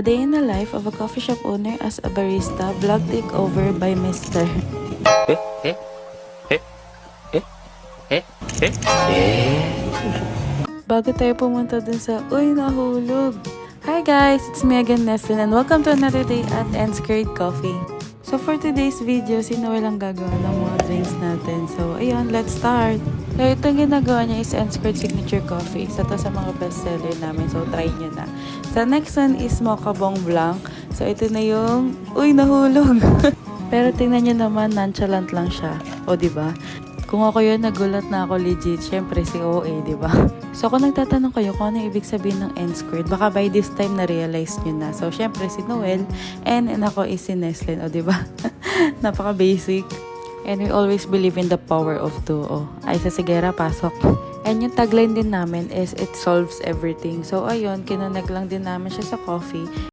A day in the life of a coffee shop owner as a barista, vlog takeover by Mr. Bago tayo pumunta dun sa, uy, nahulog! Hi guys! It's me again, Neslin, and welcome to another day at Enscurried Coffee. So for today's video, si Noel ang gagawa ng mga drinks natin. So ayun, let's start! So itong ginagawa niya is Enscurried Signature Coffee. Isa to sa mga bestseller namin, so try nyo na. So next one is Mocha Bong Blanc. So ito na yung, uy, nahulog! Pero tingnan nyo naman, nonchalant lang siya. O diba? Kung ako yun, nagulat na ako legit. Siyempre, si OA, di ba? So, kung nagtatanong kayo kung ano ibig sabihin ng N-squared, baka by this time na-realize nyo na. So, siyempre, si Noel, and ako is si Neslin, o di ba? Napaka-basic. And we always believe in the power of two. O, ay sa Sigera, pasok. And yung tagline din namin is, it solves everything. So, ayun, kinonect lang din namin siya sa coffee.